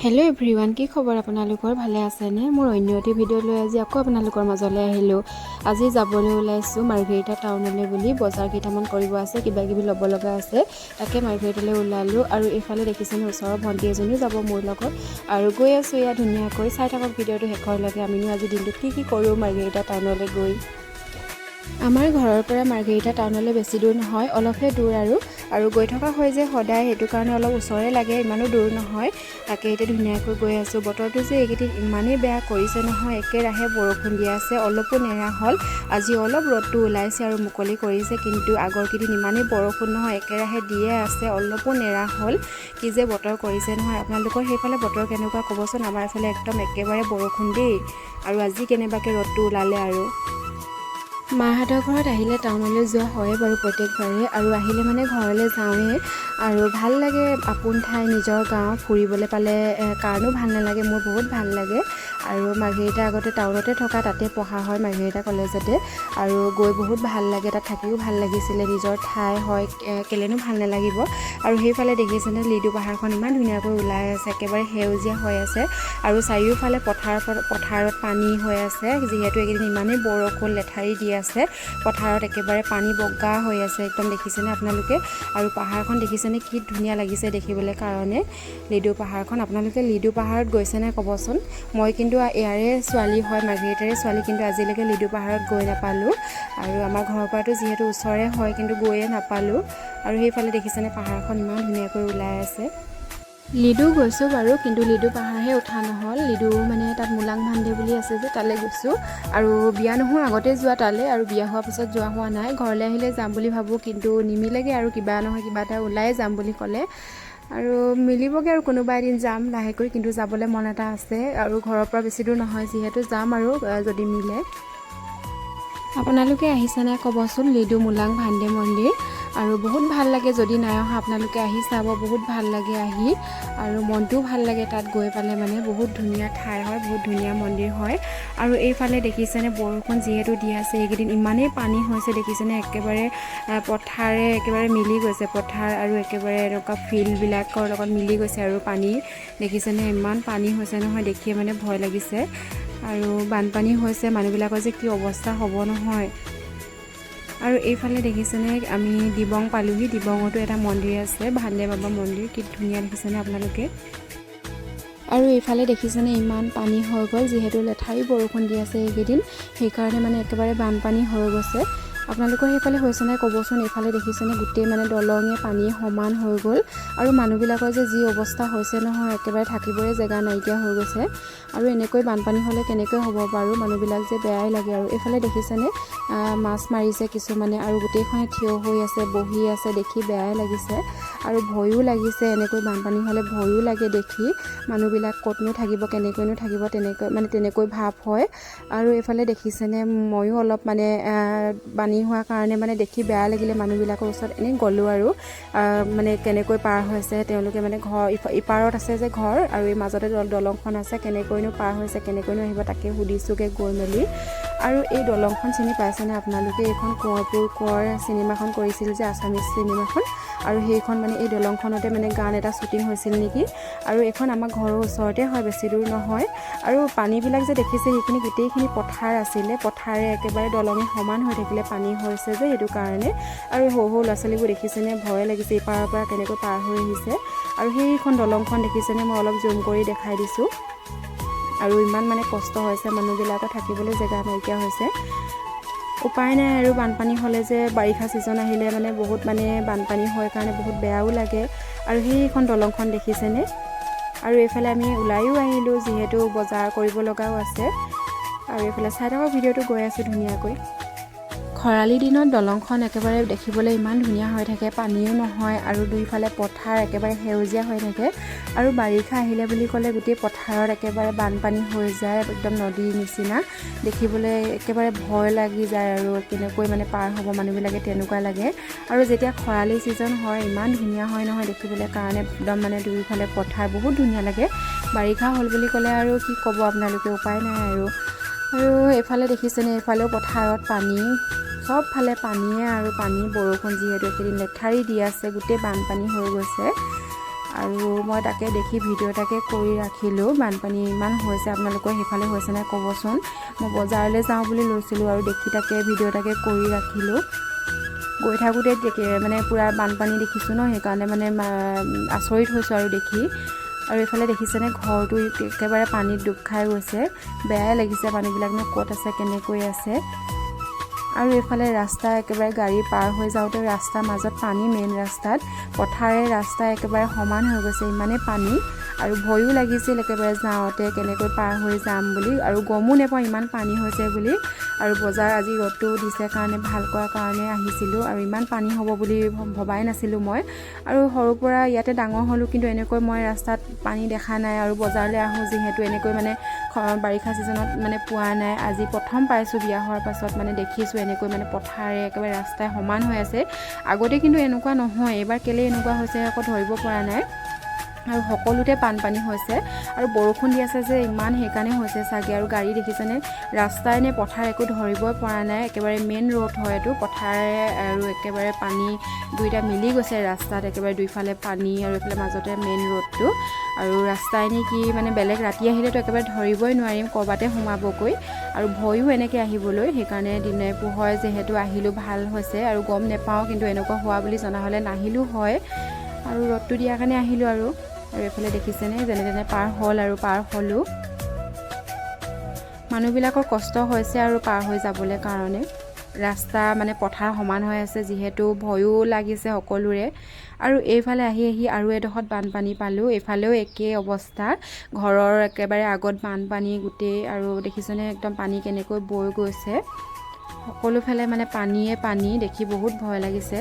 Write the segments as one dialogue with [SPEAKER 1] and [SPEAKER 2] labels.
[SPEAKER 1] Hello everyone की खबर आपनालोকৰ ভালে আছে নে মোৰ অন্য এটি ভিডিও লৈ আজি আকৌ आपनाলোকৰ মাজলৈ আহিলো আজি যাবলৈ ওলাইছো মাৰ্ঘেৰিটা টাউনলৈ বুলি বজাৰ কেইটামান কৰিব আছে কিবা কিবি লব লগা আছে তাকে মাৰ্ঘেৰিটালৈ ওলালো আৰু এফালে দেখিছেনে ওচৰৰ ভন্টি এজনী যাব মোৰ লগত আৰু গৈ আছো ইয়া ধুনীয়াকৈ চাই থাকক ভিডিওটো হেকৰ লাগে আমিনো আজি দিনটো কি কৰো মাৰ্ঘেৰিটা টাউনলৈ গৈ আমাৰ ঘৰৰ পৰা মাৰ্ঘেৰিটা টাউনলৈ বেছি দূৰ নহয় অলপহে দূৰ আৰু গৈ থকা হয় যে সদায় হেতু কাৰণে অলপ ওচৰে লাগে ইমানো দূৰ নহয় তাকে এতিয়া ধুনীয়াকৈ গৈ আছো বতৰটো যে এইকেইদিন ইমানেই বেয়া কৰিছে নহয় একেৰাহে বৰষুণ দি আছে অলপো নেৰা হল আজি অলপ ৰ'দটো ওলাইছে আৰু মুকলি কৰিছে কিন্তু আগৰ কেইদিন ইমানেই বৰষুণ নহয় একেৰাহে দিয়ে আছে অলপো নেৰা হল কি যে বতৰ কৰিছে নহয় আপোনালোকৰ সেইফালে বতৰ কেনেকুৱা ক'বচোন আমাৰ এইফালে একদম একেবাৰে বৰষুণ দেই আৰু আজি কেনেবাকৈ ৰ'দটো ওলালে আৰু মাহঁতৰ ঘৰত আহিলে টাউনলৈ যোৱা হয় বাৰু প্ৰত্যেকবাৰে আৰু আহিলে মানে ঘৰলৈ যাওঁৱে আৰু ভাল লাগে আপোন ঠাই নিজৰ গাঁও ফুৰিবলৈ পালে কাৰণো ভাল নালাগে মোৰ বহুত ভাল লাগে আৰু মাৰ্ঘেৰিটা আগতে টাউনতে থকা তাতে পঢ়া হয় মাৰ্ঘেৰিটা কলেজতে আৰু গৈ বহুত ভাল লাগে তাত থাকিও ভাল লাগিছিলে নিজৰ ঠাই হয় কেলেনো ভাল নালাগিব আৰু সেইফালে দেখিছেনে লিডু পাহাৰখন ইমান ধুনীয়াকৈ ওলাই আছে একেবাৰে সেউজীয়া হৈ আছে আৰু চাৰিওফালে পথাৰত পানী হৈ আছে যিহেতু এইকেইদিন ইমানেই বৰষুণ লেঠাৰি দি আছে পথাৰত একেবাৰে পানী বগা হৈ আছে একদম দেখিছেনে আপোনালোকে আৰু পাহাৰখন দেখিছেনে কি ধুনীয়া লাগিছে দেখিবলৈ কাৰণে লিডু পাহাৰখন আপোনালোকে লিডু পাহাৰত গৈছেনে ক'বচোন মই কিন্তু ইয়াৰে ছোৱালী হয় মাৰ্ঘেৰিটাৰে ছোৱালী কিন্তু আজিলৈকে লিডু পাহাৰত গৈ নাপালোঁ আৰু আমাৰ ঘৰৰ পৰাতো যিহেতু ওচৰে হয় কিন্তু গৈয়ে নাপালোঁ আৰু সেইফালে দেখিছেনে পাহাৰখন ইমান ধুনীয়াকৈ ওলাই আছে লিডু গৈছোঁ বাৰু কিন্তু লিডু পাহাৰহে উঠা নহ'ল লিডু মানে তাত মোলাং ভান্দে বুলি আছে যে তালৈ গৈছোঁ আৰু বিয়া নোহোৱাৰ আগতে যোৱা তালৈ আৰু বিয়া হোৱাৰ পিছত যোৱা হোৱা নাই ঘৰলৈ আহিলে যাম বুলি ভাবোঁ কিন্তু নিমিলেগৈ আৰু কিবা নহয় কিবা এটা ওলাই যাম বুলি ক'লে আৰু মিলিবগৈ আৰু কোনোবা এদিন যাম লাহেকৈ কিন্তু যাবলৈ মন এটা আছে আৰু ঘৰৰ পৰা বেছি দূৰ নহয় যিহেতু যাম আৰু যদি মিলে আপোনালোকে আহিছেনে ক'বচোন লিডু মোলাং ভান্দে মন্দিৰ আৰু বহুত ভাল লাগে যদি নাই অহা আপোনালোকে আহি চাব বহুত ভাল লাগে আহি আৰু মনটোও ভাল লাগে তাত গৈ পালে মানে বহুত ধুনীয়া ঠাই হয় বহুত ধুনীয়া মন্দিৰ হয় আৰু এইফালে দেখিছেনে বৰষুণ যিহেতু দি আছে এইকেইদিন ইমানেই পানী হৈছে দেখিছেনে একেবাৰে পথাৰে একেবাৰে মিলি গৈছে পথাৰ আৰু একেবাৰে এনেকুৱা ফিল্ডবিলাকৰ লগত মিলি গৈছে আৰু পানী দেখিছেনে ইমান পানী হৈছে নহয় দেখিয়ে মানে ভয় লাগিছে আৰু বানপানী হৈছে মানুহবিলাকৰ যে কি অৱস্থা হ'ব নহয় আৰু এইফালে দেখিছেনে আমি দিবং পালোহি দিবঙতো এটা মন্দিৰ আছে ভান্দে বাবা মন্দিৰ কি ধুনীয়া দেখিছেনে আপোনালোকে আৰু এইফালে দেখিছেনে ইমান পানী হৈ গ'ল যিহেতু লেঠাৰি বৰষুণ দি আছে এইকেইদিন সেইকাৰণে মানে একেবাৰে বানপানী হৈ গৈছে আপোনালোকৰ সেইফালে হৈছে নাই ক'বচোন এইফালে দেখিছেনে গোটেই মানে দলঙে পানীয়ে সমান হৈ গ'ল আৰু মানুহবিলাকৰ যে যি অৱস্থা হৈছে নহয় একেবাৰে থাকিবৰে জেগা নাইকিয়া হৈ গৈছে আৰু এনেকৈ বানপানী হ'লে কেনেকৈ হ'ব বাৰু মানুহবিলাক যে বেয়াই লাগে আৰু এইফালে দেখিছেনে মাছ মাৰিছে কিছুমানে আৰু গোটেইখনে থিয় হৈ আছে বহি আছে দেখি বেয়াই লাগিছে আৰু ভয়ো লাগিছে এনেকৈ বানপানী হ'লে ভয়ো লাগে দেখি মানুহবিলাক ক'তনো থাকিব কেনেকৈনো থাকিব তেনেকৈ ভাৱ হয় আৰু এইফালে দেখিছেনে ময়ো অলপ মানে পানী হোৱাৰ কাৰণে মানে দেখি বেয়া লাগিলে মানুহবিলাকৰ ওচৰত এনেই গ'লোঁ আৰু মানে কেনেকৈ পাৰ হৈছে তেওঁলোকে মানে ঘৰ ইপাৰত আছে যে ঘৰ আৰু এই মাজতে দলংখন আছে কেনেকৈনো পাৰ হৈছে কেনেকৈনো আহিব তাকে সুধিছোঁগৈ গৈ মেলি আৰু এই দলংখন চিনি পাইছেনে আপোনালোকে এইখন কোঁৱৰপুৰ কোঁৱৰ চিনেমাখন কৰিছিল যে আছামিজ চিনেমাখন আৰু সেইখন মানে এই দলংখনতে মানে গান এটা শ্বুটিং হৈছিল নেকি আৰু এইখন আমাৰ ঘৰৰ ওচৰতে হয় বেছি দূৰ নহয় আৰু পানীবিলাক যে দেখিছে সেইখিনি গোটেইখিনি পথাৰ আছিলে পথাৰে একেবাৰে দলঙে সমান হৈ থাকিলে পানী হৈছে যে সেইটো কাৰণে আৰু সৰু ল'ৰা ছোৱালীবোৰ দেখিছেনে ভয় লাগিছে ইপাৰৰ পৰা কেনেকৈ পাৰ হৈ আহিছে আৰু সেইখন দলংখন দেখিছেনে মই অলপ জুম কৰি দেখাই দিছোঁ আৰু ইমান মানে কষ্ট হৈছে মানুহবিলাকৰ থাকিবলৈ জেগা নাইকিয়া হৈছে উপায় নাই আৰু বানপানী হ'লে যে বাৰিষা ছিজন আহিলে মানে বহুত মানে বানপানী হয় কাৰণে বহুত বেয়াও লাগে আৰু সেইখন দলংখন দেখিছেনে আৰু এইফালে আমি ওলাইও আহিলোঁ যিহেতু বজাৰ কৰিব লগাও আছে আৰু এইফালে চাই থকা ভিডিঅ'টো গৈ আছোঁ ধুনীয়াকৈ খৰালি দিনত দলংখন একেবাৰে দেখিবলৈ ইমান ধুনীয়া হৈ থাকে পানীও নহয় আৰু দুইফালে পথাৰ একেবাৰে সেউজীয়া হৈ থাকে আৰু বাৰিষা আহিলে বুলি ক'লে গোটেই পথাৰত একেবাৰে বানপানী হৈ যায় একদম নদীৰ নিচিনা দেখিবলৈ একেবাৰে ভয় লাগি যায় আৰু কেনেকৈ মানে পাৰ হ'ব মানুহবিলাকে তেনেকুৱা লাগে আৰু যেতিয়া খৰালি ছিজন হয় ইমান ধুনীয়া হয় নহয় দেখিবলৈ কাৰণে একদম মানে দুইফালে পথাৰ বহুত ধুনীয়া লাগে বাৰিষা হ'ল বুলি ক'লে আৰু কি ক'ব আপোনালোকে উপায় নাই আৰু এইফালে দেখিছেনে এইফালেও পথাৰত পানী সব ফালে পানীয়ে আৰু পানী বৰষুণ যিহেতু একেদিন লেঠাৰি দি আছে গোটেই বানপানী হৈ গৈছে আৰু মই তাকে দেখি ভিডিঅ' এটাকে কৰি ৰাখিলোঁ। বানপানী ইমান হৈছে, আপোনালোকৰ সেইফালে হৈছে নাই ক'বচোন। মই বজাৰলৈ যাওঁ বুলি লৈছিলোঁ আৰু দেখি তাকে ভিডিঅ' এটাকে কৰি ৰাখিলোঁ। গৈ থাকোঁতে মানে পূৰা বানপানী দেখিছোঁ ন, সেইকাৰণে মানে আচৰিত হৈছোঁ আৰু দেখি। আৰু এইফালে দেখিছেনে ঘৰটো একেবাৰে পানীত ডুব খাই গৈছে। বেয়াই লাগিছে, মানুহবিলাকনো ক'ত আছে, কেনেকৈ আছে। আৰু এইফালে ৰাস্তা একেবাৰে গাড়ী পাৰ হৈ যাওঁতে ৰাস্তাৰ মাজত পানী, মেইন ৰাস্তাত পথাৰে ৰাস্তা একেবাৰে সমান হৈ গৈছে, ইমানেই পানী। আৰু ভয়ো লাগিছিল একেবাৰে যাওঁতে কেনেকৈ পাৰ হৈ যাম বুলি, আৰু গমো নাপাওঁ ইমান পানী হৈছে বুলি। আৰু বজাৰ আজি ৰ'দটো দিছে কাৰণে ভাল কৰাৰ কাৰণে আহিছিলোঁ, আৰু ইমান পানী হ'ব বুলি ভবাই নাছিলোঁ মই। আৰু সৰুৰ পৰা ইয়াতে ডাঙৰ হ'লোঁ, কিন্তু এনেকৈ মই ৰাস্তাত পানী দেখা নাই। আৰু বজাৰলৈ আহোঁ যিহেতু এনেকৈ মানে বাৰিষা ছিজনত মানে পোৱা নাই। আজি প্ৰথম পাইছোঁ বিয়া হোৱাৰ পাছত, মানে দেখিছোঁ এনেকৈ মানে পথাৰে একেবাৰে ৰাস্তাই সমান হৈ আছে। আগতে কিন্তু এনেকুৱা নহয়, এইবাৰ কেলৈ এনেকুৱা হৈছে আকৌ ধৰিব পৰা নাই। আৰু সকলোতে বানপানী হৈছে, আৰু বৰষুণ দি আছে যে ইমান, সেইকাৰণে হৈছে চাগে। আৰু গাড়ী দেখিছেনে, ৰাস্তাই নে পথাৰ একো ধৰিবই পৰা নাই। একেবাৰে মেইন ৰোড হয় এইটো, পথাৰে আৰু একেবাৰে পানী দুইটা মিলি গৈছে ৰাস্তাত, একেবাৰে দুইফালে পানী আৰু এইফালে মাজতে মেইন ৰোডটো। আৰু ৰাস্তাই নে কি মানে বেলেগ, ৰাতি আহিলেতো একেবাৰে ধৰিবই নোৱাৰিম, ক'ৰবাতে সোমাবগৈ। আৰু ভয়ো এনেকৈ আহিবলৈ, সেইকাৰণে দিনে পোহৰ যিহেতু আহিলোঁ ভাল হৈছে। আৰু গম নাপাওঁ, কিন্তু এনেকুৱা হোৱা বুলি জনা হ'লে নাহিলোঁ হয়। আৰু ৰ'দটো দিয়াৰ কাৰণে আহিলোঁ আৰু এইফালে দেখিছেনে যেনে তেনে পাৰ হ'ল, আৰু পাৰ হ'লোঁ। মানুহবিলাকৰ কষ্ট হৈছে আৰু পাৰ হৈ যাবলৈ কাৰণে। ৰাস্তা মানে পথাৰ সমান হৈ আছে যিহেতু, ভয়ো লাগিছে সকলোৰে। আৰু এইফালে আহি আৰু এডোখৰত বানপানী পালোঁ, এইফালেও একেই অৱস্থা। ঘৰৰ একেবাৰে আগত বানপানী গোটেই, আৰু দেখিছেনে একদম পানী কেনেকৈ বৈ গৈছে। সকলোফালে মানে পানীয়ে পানী, দেখি বহুত ভয় লাগিছে।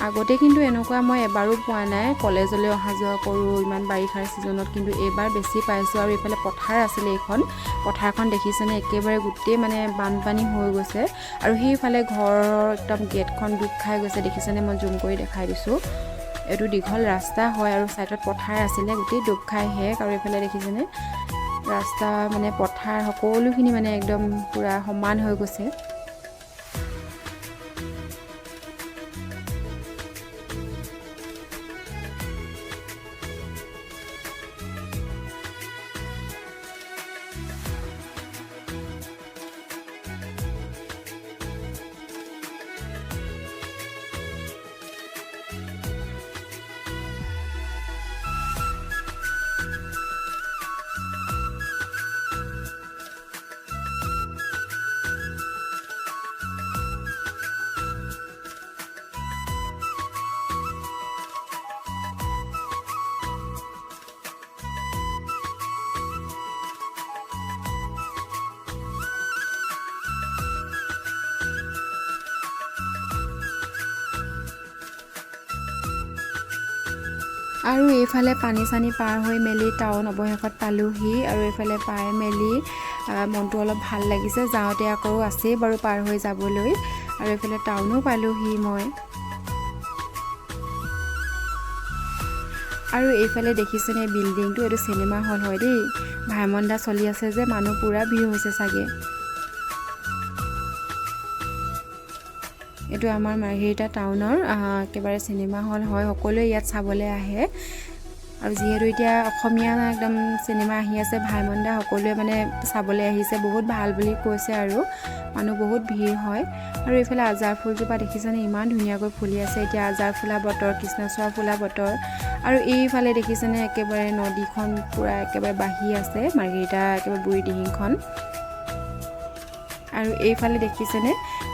[SPEAKER 1] আগতে কিন্তু এনেকুৱা মই এবাৰো পোৱা নাই, কলেজলৈ অহা যোৱা কৰোঁ ইমান বাৰিষাৰ ছিজনত, কিন্তু এইবাৰ বেছি পাইছোঁ। আৰু এইফালে পথাৰ আছিলে, এইখন পথাৰখন দেখিছেনে একেবাৰে গোটেই মানে বানপানী হৈ গৈছে। আৰু সেইফালে ঘৰৰ একদম গেটখন ডুব খাই গৈছে, দেখিছেনে, মই জুম কৰি দেখাই দিছোঁ। এইটো দীঘল ৰাস্তা হয়, আৰু ছাইডত পথাৰ আছিলে, গোটেই ডুব খাই শেষ। আৰু এইফালে দেখিছেনে ৰাস্তা মানে পথাৰ সকলোখিনি মানে একদম পূৰা সমান হৈ গৈছে। আৰু এইফালে পানী চানী পাৰ হৈ মেলি টাউন অৱশেষত পালোঁহি। আৰু এইফালে পাই মেলি মনটো অলপ ভাল লাগিছে। যাওঁতে আকৌ আছেই বাৰু পাৰ হৈ যাবলৈ। আৰু এইফালে টাউনো পালোঁহি মই। আৰু এইফালে দেখিছেনে বিল্ডিংটো, এইটো চিনেমা হল হয় দেই। ভাইমন দা চলি আছে যে, মানুহ পূৰা ভিৰ হৈছে চাগে। এইটো আমাৰ মাৰ্ঘেৰিটা টাউনৰ একেবাৰে চিনেমা হল হয়, সকলোৱে ইয়াত চাবলৈ আহে। আৰু যিহেতু এতিয়া অসমীয়া একদম চিনেমা আহি আছে, ভাইমন দা সকলোৱে মানে চাবলৈ আহিছে, বহুত ভাল বুলি কৈছে। আৰু মানুহ বহুত ভিৰ হয়। আৰু এইফালে আজাৰ ফুলজোপা দেখিছেনে ইমান ধুনীয়াকৈ ফুলি আছে। এতিয়া আজাৰ ফুলা বতৰ, কৃষ্ণচূড়া ফুলা বতৰ। আৰু এইফালে দেখিছেনে একেবাৰে নদীখন পূৰা একেবাৰে বাঢ়ি আছে, মাৰ্ঘেৰিটা একেবাৰে বুঢ়ী দিহিংখন। আৰু এইফালে দেখিছেনে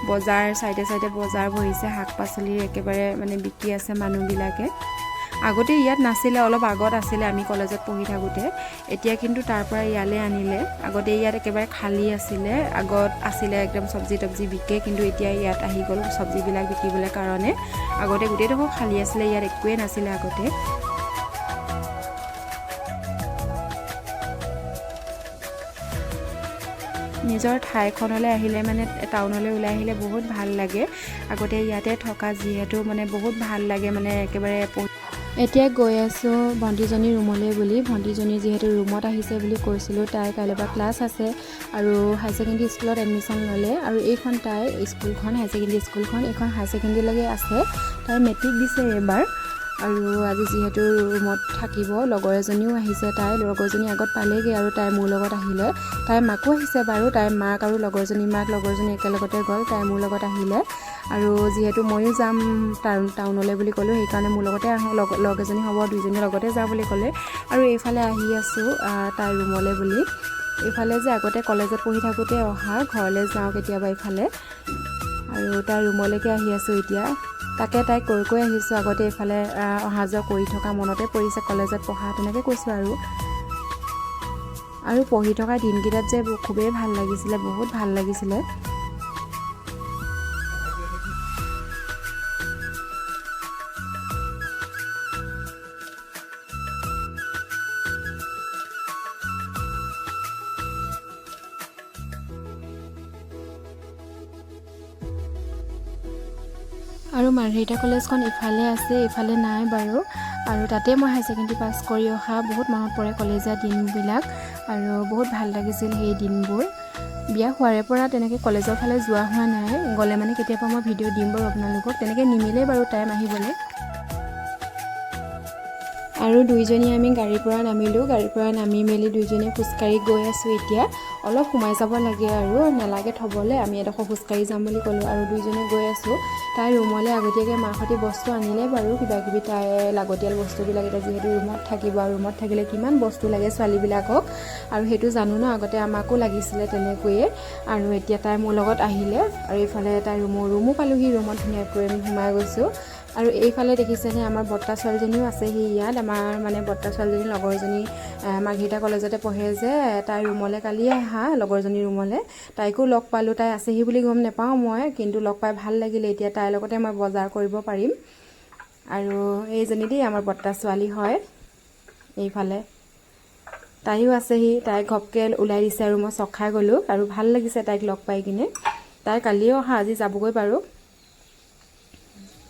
[SPEAKER 1] বজাৰ, চাইডে চাইডে বজাৰ বহিছে, শাক পাচলিৰ একেবাৰে মানে বিকি আছে মানুহবিলাকে। আগতে ইয়াত নাছিলে, অলপ আগত আছিলে আমি কলেজত পঢ়ি থাকোঁতে। এতিয়া কিন্তু তাৰ পৰা ইয়ালৈ আনিলে। আগতে ইয়াত একেবাৰে খালী আছিলে, আগত আছিলে একদম চব্জি তব্জি বিকে, কিন্তু এতিয়া ইয়াত আহি গ'ল চব্জিবিলাক বিকিবলৈ কাৰণে। আগতে গোটেইডোখৰ খালী আছিলে, ইয়াত একোৱেই নাছিলে আগতে। নিজৰ ঠাইখনলৈ আহিলে মানে টাউনলৈ ওলাই আহিলে বহুত ভাল লাগে। আগতে ইয়াতে থকা যিহেতু মানে বহুত ভাল লাগে, মানে একেবাৰে। এতিয়া গৈ আছোঁ ভণ্টিজনীৰ ৰুমলৈ বুলি। ভণ্টিজনী যিহেতু ৰুমত আহিছে বুলি কৈছিলোঁ, তাইৰ কাইলৈ পৰা ক্লাছ আছে আৰু হাই ছেকেণ্ডেৰী স্কুলত এডমিশ্যন ল'লে। আৰু এইখন তাইৰ স্কুলখন, হাই ছেকেণ্ডেৰী স্কুলখন, এইখন হাই ছেকেণ্ডেৰীলৈকে আছে। তাই মেট্ৰিক দিছে এইবাৰ। আৰু আজি যিহেতু ৰুমত থাকিব লগৰ এজনীও আহিছে তাই লগৰজনী আগত পালেগৈ আৰু তাই মোৰ লগত আহিলে তাই মাকো আহিছে বাৰু তাই মাক আৰু লগৰজনী একেলগতে গ'ল তাই মোৰ লগত আহিলে আৰু যিহেতু ময়ো যাম টাউনলৈ বুলি ক'লোঁ সেইকাৰণে মোৰ লগতে আহোঁ লগ এজনী হ'ব দুইজনী লগতে যাওঁ বুলি ক'লে আৰু এইফালে আহি আছোঁ তাই ৰুমলৈ বুলি এইফালে যে আগতে কলেজত পঢ়ি থাকোঁতে অহা ঘৰলৈ যাওঁ কেতিয়াবা এইফালে আৰু তাই ৰুমলৈকে আহি আছোঁ এতিয়া তাকে তাইক কৈ আহিছোঁ আগতে এইফালে অহা যোৱা কৰি থকা মনতে পৰিছে কলেজত পঢ়া তেনেকৈ কৈছোঁ আৰু পঢ়ি থকা দিনকেইটাত যে খুবেই ভাল লাগিছিলে বহুত ভাল লাগিছিলে আৰু মাৰ্ঘেৰিটা কলেজখন ইফালে আছে ইফালে নাই বাৰু আৰু তাতে মই হায়াৰ ছেকেণ্ডেৰী পাছ কৰি অহা বহুত মনত পৰে কলেজীয়া দিনবিলাক আৰু বহুত ভাল লাগিছিল সেই দিনবোৰ বিয়া হোৱাৰে পৰা তেনেকৈ কলেজৰ ফালে যোৱা হোৱা নাই গ'লে মানে কেতিয়াবা মই ভিডিঅ' দিম বাৰু আপোনালোকক তেনেকৈ নিমিলে বাৰু টাইম আহিবলৈ আৰু দুইজনী আমি গাড়ীৰ পৰা নামিলোঁ গাড়ীৰ পৰা নামি মেলি দুইজনী খোজকাঢ়ি গৈ আছোঁ এতিয়া অলপ সোমাই যাব লাগে আৰু নালাগে থ'বলৈ আমি এডোখৰ খোজকাঢ়ি যাম বুলি ক'লোঁ আৰু দুইজনী গৈ আছোঁ তাই ৰুমলৈ আগতীয়াকৈ মাহঁতে বস্তু আনিলে বাৰু কিবাকিবি তাই লাগতিয়াল বস্তুবিলাক এতিয়া যিহেতু ৰুমত থাকিব আৰু ৰুমত থাকিলে কিমান বস্তু লাগে ছোৱালীবিলাকক আৰু সেইটো জানো ন আগতে আমাকো লাগিছিলে তেনেকৈয়ে আৰু এতিয়া তাই মোৰ লগত আহিলে আৰু এইফালে তাই ৰুমো পালোঁহি ৰুমত ধুনীয়াকৈ আমি সোমাই গৈছোঁ আৰু এইফালে দেখিছেনে আমাৰ বৰ্তা ছোৱালীজনীও আছেহি ইয়াত আমাৰ মানে বৰ্তা ছোৱালীজনী লগৰজনী মাৰ্ঘেৰিটা কলেজতে পঢ়ে যে তাই ৰুমলৈ কালি আহা লগৰজনী ৰুমলৈ তাইকো লগ পালোঁ তাই আছেহি বুলি গম নাপাওঁ মই কিন্তু লগ পাই ভাল লাগিলে এতিয়া তাইৰ লগতে মই বজাৰ কৰিব পাৰিম আৰু এইজনী দেই আমাৰ বৰ্তা ছোৱালী হয় এইফালে তাইও আছেহি তাই ঘপকৈ ওলাই দিছে আৰু মই চক খাই গ'লোঁ আৰু ভাল লাগিছে তাইক লগ পাই কিনে তাই কালিও অহা আজি যাবগৈ বাৰু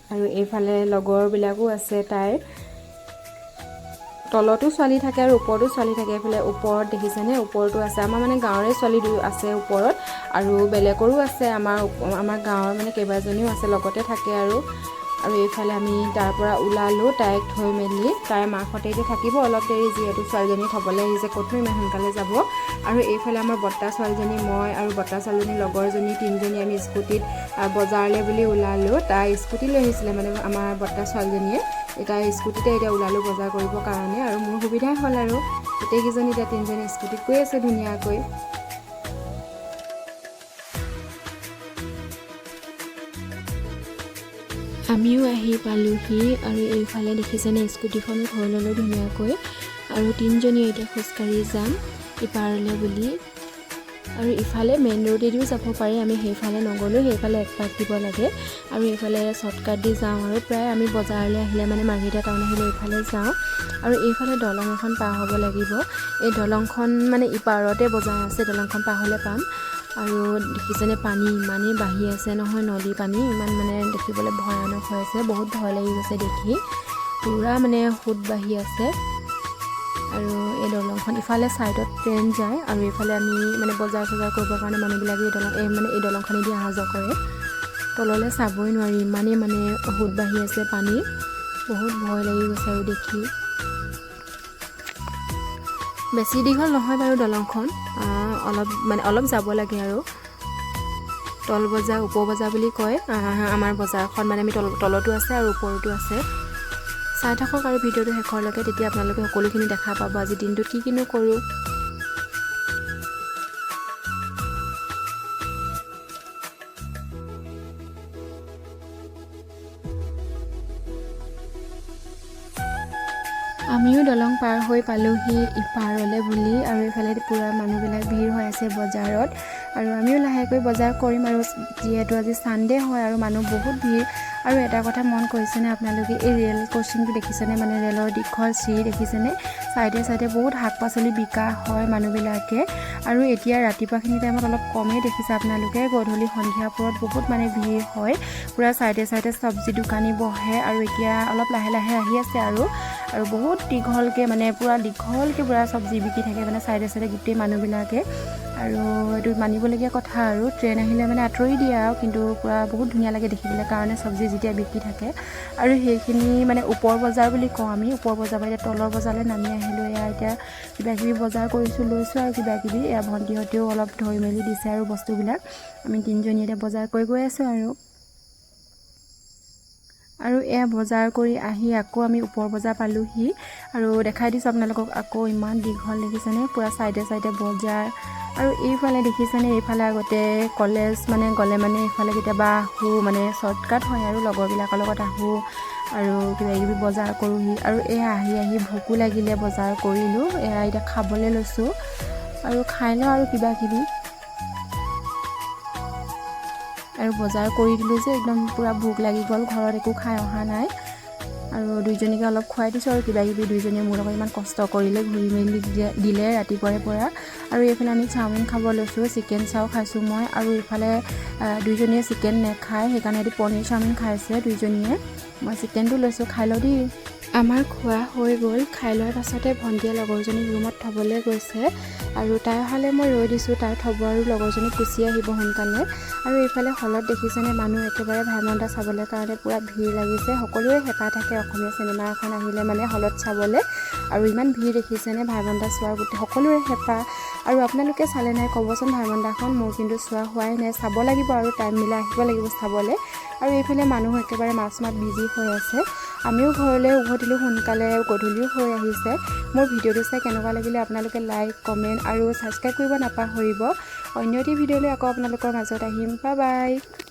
[SPEAKER 1] আৰু এইফালে লগৰবিলাকো আছে তাইৰ তলতো ছোৱালী থাকে আৰু ওপৰতো ছোৱালী থাকে এইফালে ওপৰত দেখিছেনে ওপৰতো আছে আমাৰ মানে গাঁৱৰে ছোৱালী আছে ওপৰত আৰু বেলেগৰো আছে আমাৰ গাঁৱৰ মানে কেইবাজনীও আছে লগতে থাকে আৰু এইফালে আমি তাৰ পৰা ওলালোঁ তাইক থৈ মেলি তাইৰ মাকহঁতে এতিয়া থাকিব অলপ দেৰি যিহেতু ছোৱালীজনী থ'বলৈ আহিছে ক'তনো ইমান সোনকালে যাব আৰু এইফালে আমাৰ বৰ্তা ছোৱালীজনী মই আৰু বৰ্তা ছোৱালীজনী লগৰজনী তিনিজনী আমি স্কুটিত বজাৰলৈ বুলি ওলালোঁ তাই স্কুটি লৈ আহিছিলে মানে আমাৰ বৰ্তা ছোৱালীজনীয়ে তাই স্কুটিতে এতিয়া ওলালোঁ বজাৰ কৰিবৰ কাৰণে আৰু মোৰ সুবিধাই হ'ল আৰু গোটেইকেইজনী এতিয়া তিনিজনী স্কুটিত গৈ আছে ধুনীয়াকৈ আমিও আহি পালোঁহি আৰু এইফালে দেখিছেনে স্কুটিখন ঘৰ ল'লোঁ ধুনীয়াকৈ আৰু তিনিজনী এতিয়া খোজকাঢ়ি যাম ইপাৰলৈ বুলি আৰু ইফালে মেইন ৰোডেদিও যাব পাৰি আমি সেইফালে নগ'লোঁ সেইফালে এক পাক দিব লাগে আৰু এইফালে শ্বৰ্টকাট দি যাওঁ আৰু প্ৰায় আমি বজাৰলৈ আহিলে মানে মাৰ্ঘেৰিটা টাউন আহিলে এইফালে যাওঁ আৰু এইফালে দলং এখন পাৰ হ'ব লাগিব এই দলংখন মানে ইপাৰতে বজাৰ আছে দলংখন পাৰ হ'লে পাম আৰু দেখিছেনে পানী ইমানেই বাঢ়ি আছে নহয় নদী পানী ইমান মানে দেখিবলৈ ভয়ানক হৈ আছে বহুত ভয় লাগি গৈছে দেখি পুৰা মানে সোঁত বাঢ়ি আছে আৰু এই দলংখন ইফালে ছাইডত ট্ৰেইন যায় আৰু এইফালে আমি মানে বজাৰ চজাৰ কৰিবৰ কাৰণে মানুহবিলাকে এই দলংখনেদি অহা যোৱা কৰে তললৈ চাবই নোৱাৰি ইমানেই মানে সোঁত বাঢ়ি আছে পানী বহুত ভয় লাগি গৈছে আৰু দেখি বেছি দীঘল নহয় বাৰু দলংখন অলপ যাব লাগে আৰু তল বজাৰ উপ বজাৰ বুলি কয় আমাৰ বজাৰখন মানে আমি তলতো আছে আৰু ওপৰতো আছে চাই থাকক আৰু ভিডিঅ'টো শেষৰলৈকে তেতিয়া আপোনালোকে সকলোখিনি দেখা পাব আজি দিনটোত কি কিনো কৰোঁ আমিও দলং পাৰ হৈ পালোঁহি ইপাৰলৈ বুলি আৰু এইফালে পূৰা মানুহবিলাক ভিৰ হৈ আছে বজাৰত আৰু আমিও লাহেকৈ বজাৰ কৰিম আৰু যিহেতু আজি ছানডে হয় আৰু মানুহ বহুত ভিৰ আৰু এটা কথা মন কৰিছেনে আপোনালোকে এই ৰেল ক্ৰছিংটো দেখিছেনে মানে ৰেলৰ দীঘল চিৰি দেখিছেনে চাইডে চাইডে বহুত শাক পাচলি বিকা হয় মানুহবিলাকে আৰু এতিয়া ৰাতিপুৱাখিনি টাইমত অলপ কমেই দেখিছে আপোনালোকে গধূলি সন্ধিয়া পৰত বহুত মানে ভিৰ হয় পূৰা চাইডে চাইডে চব্জি দোকানী বহে আৰু এতিয়া অলপ লাহে লাহে আহি আছে আৰু বহুত দীঘলকৈ মানে পূৰা দীঘলকৈ পূৰা চব্জি বিকি থাকে মানে চাইডে চাইডে গোটেই মানুহবিলাকে আৰু এইটো মানিবলগীয়া কথা আৰু ট্ৰেইন আহিলে মানে আঁতৰি দিয়ে আৰু কিন্তু পূৰা বহুত ধুনীয়া লাগে দেখিবলৈ কাৰণে চব্জি যেতিয়া বিকি থাকে আৰু সেইখিনি মানে ওপৰ বজাৰ বুলি কওঁ আমি ওপৰ বজাৰ পৰা এতিয়া তলৰ বজাৰলৈ নামি আহিলোঁ এয়া এতিয়া কিবাকিবি বজাৰ কৰিছোঁ লৈছোঁ আৰু কিবাকিবি এয়া ভণ্টিহঁতেও অলপ ধৰি মেলি দিছে আৰু বস্তুবিলাক আমি তিনিজনী এতিয়া বজাৰ কৰি গৈ আছোঁ আৰু এয়া বজাৰ কৰি আহি আকৌ আমি ওপৰ বজাৰ পালোঁহি আৰু দেখাই দিছোঁ আপোনালোকক আকৌ ইমান দীঘল দেখিছেনে পূৰা চাইডে চাইডে বজাৰ আৰু এইফালে দেখিছেনে এইফালে আগতে কলেজ মানে গ'লে মানে এইফালে কেতিয়াবা আহোঁ মানে শ্বৰ্টকাট হয় আৰু লগৰবিলাকৰ লগত আহোঁ আৰু কিবাকিবি বজাৰ কৰোঁহি আৰু এয়া আহি ভোকো লাগিলে বজাৰ কৰিলোঁ এয়া এতিয়া খাবলৈ লৈছোঁ আৰু খাই লওঁ আৰু কিবাকিবি আৰু বজাৰ কৰি দিলোঁ যে একদম পূৰা ভোক লাগি গ'ল ঘৰত একো খাই অহা নাই আৰু দুইজনীকে অলপ খুৱাই দিছোঁ আৰু কিবাকিবি দুইজনীয়ে মোৰ লগত ইমান কষ্ট কৰিলে ঘূৰি মেলি দিলে ৰাতিপুৱাৰে পৰা আৰু এইফালে আমি চাওমিন খাব লৈছোঁ চিকেন চাও খাইছোঁ মই আৰু এইফালে দুইজনীয়ে চিকেন নেখায় সেইকাৰণে এইটো পনীৰ চাওমিন খাইছে দুইজনীয়ে মই চিকেনটো লৈছোঁ খাই লওঁ দেই আমাৰ খোৱা হৈ গ'ল খাই লোৱাৰ পাছতে ভণ্টিয়ে লগৰজনীক ৰুমত থ'বলৈ গৈছে আৰু তাই অহালৈ মই ৰৈ দিছোঁ তাই থ'ব আৰু লগৰজনী গুচি আহিব সোনকালে আৰু এইফালে হলত দেখিছেনে মানুহ একেবাৰে ভাইমন দা চাবলৈ কাৰণে পূৰা ভিৰ লাগিছে সকলোৰে হেঁপাহ থাকে অসমীয়া চিনেমা এখন আহিলে মানে হলত চাবলৈ আৰু ইমান ভিৰ দেখিছেনে ভাইমন দা চোৱাৰ গোটেই সকলোৰে হেঁপাহ আৰু আপোনালোকে চালে নাই ক'বচোন ভাইমন দাখন মোৰ কিন্তু চোৱা হোৱাই নাই চাব লাগিব আৰু টাইম মিলাই আহিব লাগিব চাবলৈ আৰু এইফালে মানুহ একেবাৰে মাত বিজি হৈ আছে আমিও ঘৰলৈ উভতিলোঁ সোনকালে গধূলিও হৈ আহিছে মোৰ ভিডিঅ'টো চাই কেনেকুৱা লাগিলে আপোনালোকে লাইক কমেণ্ট আৰু ছাবস্ক্ৰাইব কৰিব নাপাহৰিব অন্য এটি ভিডিঅ'লৈ আকৌ আপোনালোকৰ মাজত আহিম বাই বাই